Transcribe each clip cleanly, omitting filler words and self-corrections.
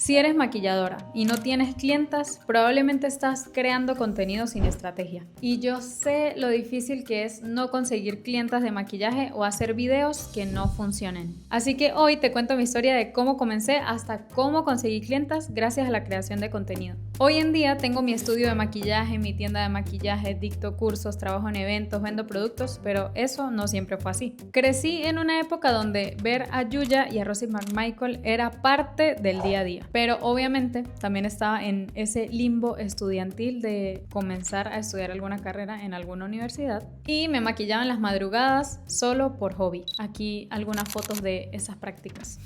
Si eres maquilladora y no tienes clientas, probablemente estás creando contenido sin estrategia. Y yo sé lo difícil que es no conseguir clientas de maquillaje o hacer videos que no funcionen. Así que hoy te cuento mi historia de cómo comencé hasta cómo conseguí clientas gracias a la creación de contenido. Hoy en día tengo mi estudio de maquillaje, mi tienda de maquillaje, dicto cursos, trabajo en eventos, vendo productos, pero eso no siempre fue así. Crecí en una época donde ver a Yuya y a Rosie McMichael era parte del día a día. Pero obviamente también estaba en ese limbo estudiantil de comenzar a estudiar alguna carrera en alguna universidad y me maquillaba en las madrugadas solo por hobby. Aquí algunas fotos de esas prácticas.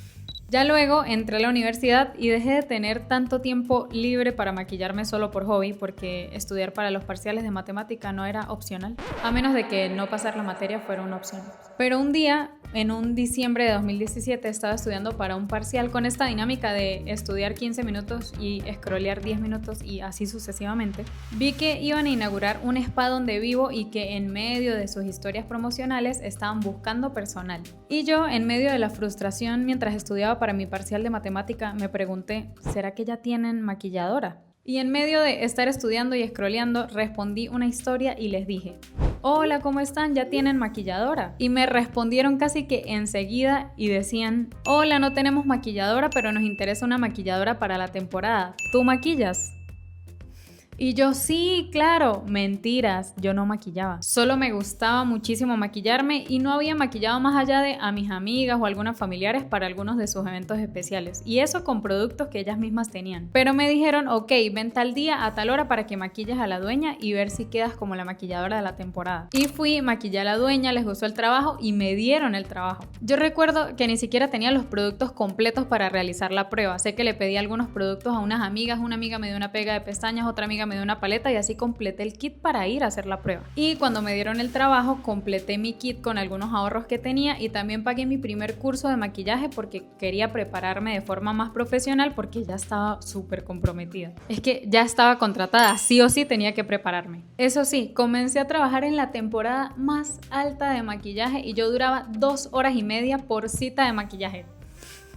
Ya luego entré a la universidad y dejé de tener tanto tiempo libre para maquillarme solo por hobby porque estudiar para los parciales de matemática no era opcional, a menos de que no pasar la materia fuera una opción. Pero un día, en un diciembre de 2017, estaba estudiando para un parcial con esta dinámica de estudiar 15 minutos y scrollear 10 minutos y así sucesivamente. Vi que iban a inaugurar un spa donde vivo y que en medio de sus historias promocionales estaban buscando personal. Y yo, en medio de la frustración mientras estudiaba para mi parcial de matemática, me pregunté, ¿será que ya tienen maquilladora? Y en medio de estar estudiando y scrolleando, respondí una historia y les dije, hola, ¿cómo están? ¿Ya tienen maquilladora? Y me respondieron casi que enseguida y decían, hola, no tenemos maquilladora, pero nos interesa una maquilladora para la temporada. ¿Tú maquillas? Y yo, sí, claro, mentiras, yo no maquillaba. Solo me gustaba muchísimo maquillarme y no había maquillado más allá de a mis amigas o algunas familiares para algunos de sus eventos especiales. Y eso con productos que ellas mismas tenían. Pero me dijeron, ok, ven tal día a tal hora para que maquilles a la dueña y ver si quedas como la maquilladora de la temporada. Y fui, maquillé a la dueña, les gustó el trabajo y me dieron el trabajo. Yo recuerdo que ni siquiera tenía los productos completos para realizar la prueba. Sé que le pedí algunos productos a unas amigas, una amiga me dio una pega de pestañas, otra amiga me dio una paleta y así completé el kit para ir a hacer la prueba. Y cuando me dieron el trabajo, completé mi kit con algunos ahorros que tenía y también pagué mi primer curso de maquillaje porque quería prepararme de forma más profesional porque ya estaba súper comprometida. Es que ya estaba contratada, sí o sí tenía que prepararme. Eso sí, comencé a trabajar en la temporada más alta de maquillaje y yo duraba 2 horas y media por cita de maquillaje.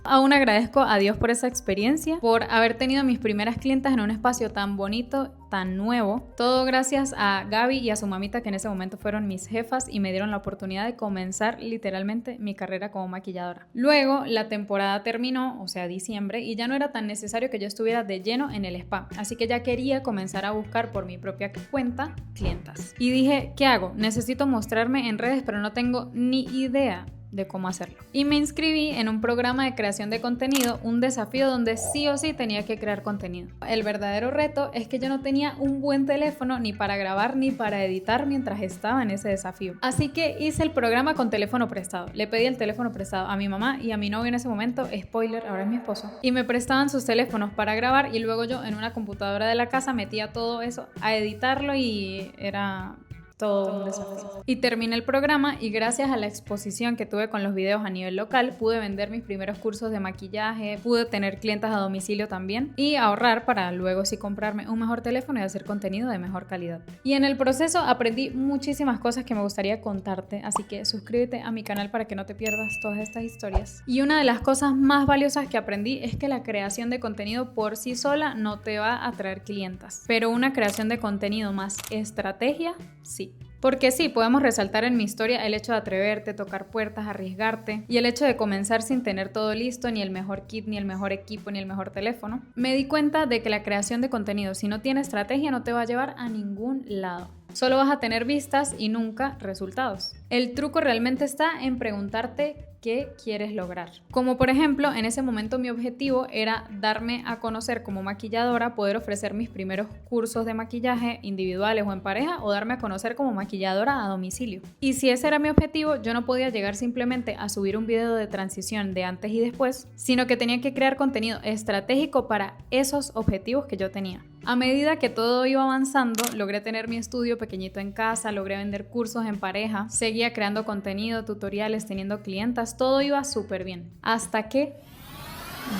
Aún agradezco a Dios por esa experiencia, por haber tenido mis primeras clientas en un espacio tan bonito, tan nuevo. Todo gracias a Gaby y a su mamita, que en ese momento fueron mis jefas y me dieron la oportunidad de comenzar literalmente mi carrera como maquilladora. Luego la temporada terminó, o sea diciembre, y ya no era tan necesario que yo estuviera de lleno en el spa. Así que ya quería comenzar a buscar por mi propia cuenta clientas. Y dije, ¿qué hago? Necesito mostrarme en redes, pero no tengo ni idea de cómo hacerlo. Y me inscribí en un programa de creación de contenido, un desafío donde sí o sí tenía que crear contenido. El verdadero reto es que yo no tenía un buen teléfono ni para grabar ni para editar mientras estaba en ese desafío. Así que hice el programa con teléfono prestado. Le pedí el teléfono prestado a mi mamá y a mi novio en ese momento, spoiler, ahora es mi esposo, y me prestaban sus teléfonos para grabar y luego yo en una computadora de la casa metía todo eso a editarlo y era todo un desafío. Y terminé el programa y gracias a la exposición que tuve con los videos a nivel local, pude vender mis primeros cursos de maquillaje, pude tener clientas a domicilio también y ahorrar para luego sí comprarme un mejor teléfono y hacer contenido de mejor calidad. Y en el proceso aprendí muchísimas cosas que me gustaría contarte, así que suscríbete a mi canal para que no te pierdas todas estas historias. Y una de las cosas más valiosas que aprendí es que la creación de contenido por sí sola no te va a traer clientas, pero una creación de contenido más estrategia, sí. Porque sí, podemos resaltar en mi historia el hecho de atreverte, tocar puertas, arriesgarte y el hecho de comenzar sin tener todo listo, ni el mejor kit, ni el mejor equipo, ni el mejor teléfono. Me di cuenta de que la creación de contenido, si no tiene estrategia, no te va a llevar a ningún lado. Solo vas a tener vistas y nunca resultados. El truco realmente está en preguntarte qué quieres lograr. Como por ejemplo, en ese momento mi objetivo era darme a conocer como maquilladora, poder ofrecer mis primeros cursos de maquillaje individuales o en pareja o darme a conocer como maquilladora a domicilio. Y si ese era mi objetivo, yo no podía llegar simplemente a subir un video de transición de antes y después, sino que tenía que crear contenido estratégico para esos objetivos que yo tenía. A medida que todo iba avanzando, logré tener mi estudio pequeñito en casa, logré vender cursos en pareja, seguía creando contenido, tutoriales, teniendo clientas, todo iba súper bien. Hasta que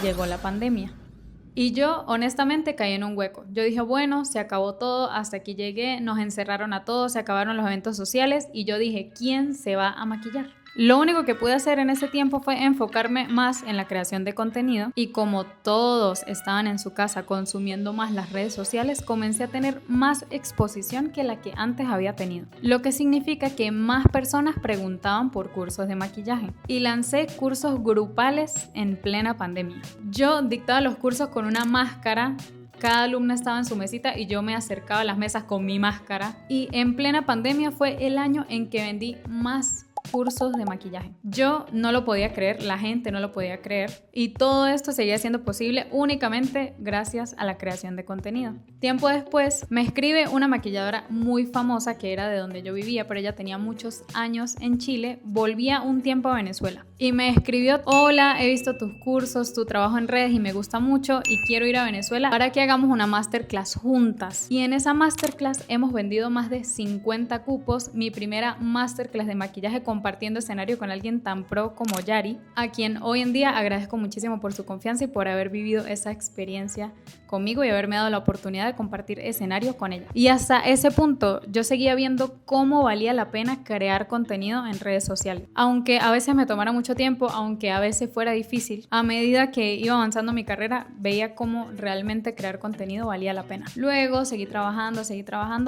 llegó la pandemia. Y yo honestamente caí en un hueco. Yo dije, bueno, se acabó todo, hasta aquí llegué, nos encerraron a todos, se acabaron los eventos sociales y yo dije, ¿quién se va a maquillar? Lo único que pude hacer en ese tiempo fue enfocarme más en la creación de contenido y como todos estaban en su casa consumiendo más las redes sociales, comencé a tener más exposición que la que antes había tenido, lo que significa que más personas preguntaban por cursos de maquillaje y lancé cursos grupales en plena pandemia. Yo dictaba los cursos con una máscara. Cada alumna estaba en su mesita y yo me acercaba a las mesas con mi máscara. Y en plena pandemia fue el año en que vendí más cursos de maquillaje. Yo no lo podía creer, la gente no lo podía creer y todo esto seguía siendo posible únicamente gracias a la creación de contenido. Tiempo después me escribe una maquilladora muy famosa que era de donde yo vivía, pero ella tenía muchos años en Chile, volvía un tiempo a Venezuela y me escribió: hola, he visto tus cursos, tu trabajo en redes y me gusta mucho y quiero ir a Venezuela para que hagamos una masterclass juntas. Y en esa masterclass hemos vendido más de 50 cupos, mi primera masterclass de maquillaje compartiendo escenario con alguien tan pro como Yari, a quien hoy en día agradezco muchísimo por su confianza y por haber vivido esa experiencia conmigo y haberme dado la oportunidad de compartir escenario con ella. Y hasta ese punto yo seguía viendo cómo valía la pena crear contenido en redes sociales. Aunque a veces me tomara mucho tiempo, aunque a veces fuera difícil, a medida que iba avanzando mi carrera veía cómo realmente crear contenido valía la pena. Luego seguí trabajando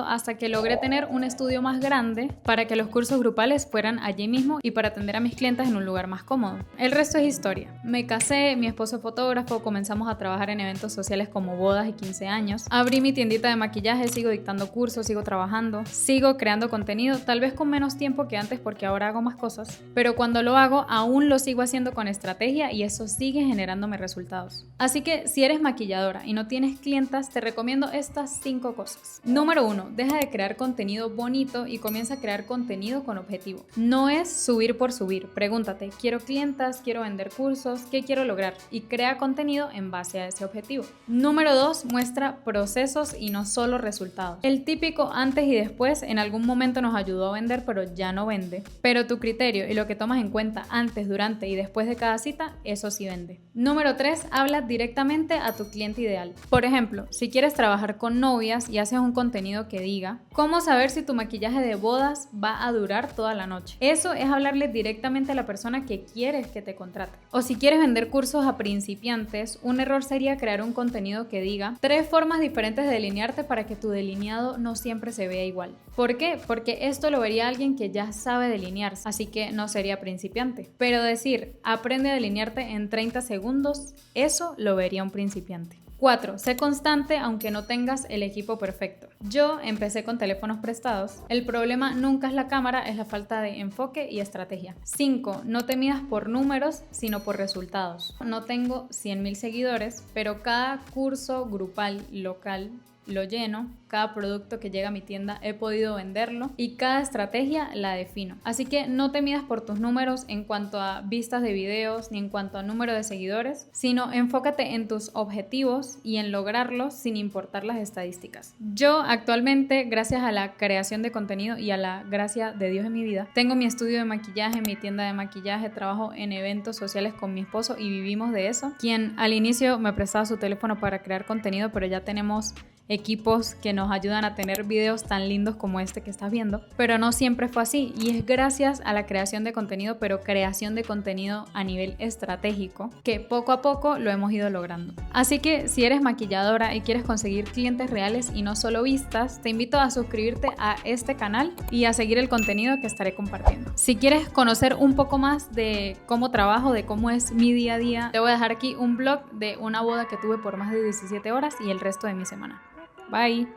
hasta que logré tener un estudio más grande para que los cursos grupales fueran allí mismo y para atender a mis clientes en un lugar más cómodo. El resto es historia. Me casé, mi esposo es fotógrafo, comenzamos a trabajar en eventos sociales como bodas y 15 años. Abrí mi tiendita de maquillaje, sigo dictando cursos, sigo trabajando, sigo creando contenido, tal vez con menos tiempo que antes porque ahora hago más cosas, pero cuando lo hago aún lo sigo haciendo con estrategia y eso sigue generándome resultados. Así que si eres maquilladora y no tienes clientas, te recomiendo estas 5 cosas. Número 1, deja de crear contenido bonito y comienza a crear contenido con objetivo. No es subir por subir, pregúntate: quiero clientas, quiero vender cursos, ¿qué quiero lograr? Y crea contenido en base a ese objetivo. Número 2, muestra procesos y no solo resultados. El típico antes y después en algún momento nos ayudó a vender, pero ya no vende. Pero tu criterio y lo que tomas en cuenta antes, durante y después de cada cita, eso sí vende. Número 3, habla directamente a tu cliente ideal. Por ejemplo, si quieres trabajar con novias y haces un contenido que diga: ¿cómo saber si tu maquillaje de bodas va a durar toda la noche? Eso es hablarle directamente a la persona que quieres que te contrate. O si quieres vender cursos a principiantes, un error sería crear un contenido que diga 3 formas diferentes de delinearte para que tu delineado no siempre se vea igual. ¿Por qué? Porque esto lo vería alguien que ya sabe delinearse, así que no sería principiante. Pero decir: aprende a delinearte en 30 segundos, eso lo vería un principiante. 4. Sé constante aunque no tengas el equipo perfecto. Yo empecé con teléfonos prestados. El problema nunca es la cámara, es la falta de enfoque y estrategia. 5. No te midas por números, sino por resultados. No tengo 100,000 seguidores, pero cada curso grupal local lo lleno, cada producto que llega a mi tienda he podido venderlo y cada estrategia la defino. Así que no te midas por tus números en cuanto a vistas de videos ni en cuanto a número de seguidores, sino enfócate en tus objetivos y en lograrlos sin importar las estadísticas. Yo actualmente, gracias a la creación de contenido y a la gracia de Dios en mi vida, tengo mi estudio de maquillaje, mi tienda de maquillaje, trabajo en eventos sociales con mi esposo y vivimos de eso, quien al inicio me prestaba su teléfono para crear contenido, pero ya tenemos equipos que nos ayudan a tener videos tan lindos como este que estás viendo, pero no siempre fue así y es gracias a la creación de contenido, pero creación de contenido a nivel estratégico, que poco a poco lo hemos ido logrando. Así que si eres maquilladora y quieres conseguir clientes reales y no solo vistas, te invito a suscribirte a este canal y a seguir el contenido que estaré compartiendo. Si quieres conocer un poco más de cómo trabajo, de cómo es mi día a día, te voy a dejar aquí un blog de una boda que tuve por más de 17 horas y el resto de mi semana. Bye.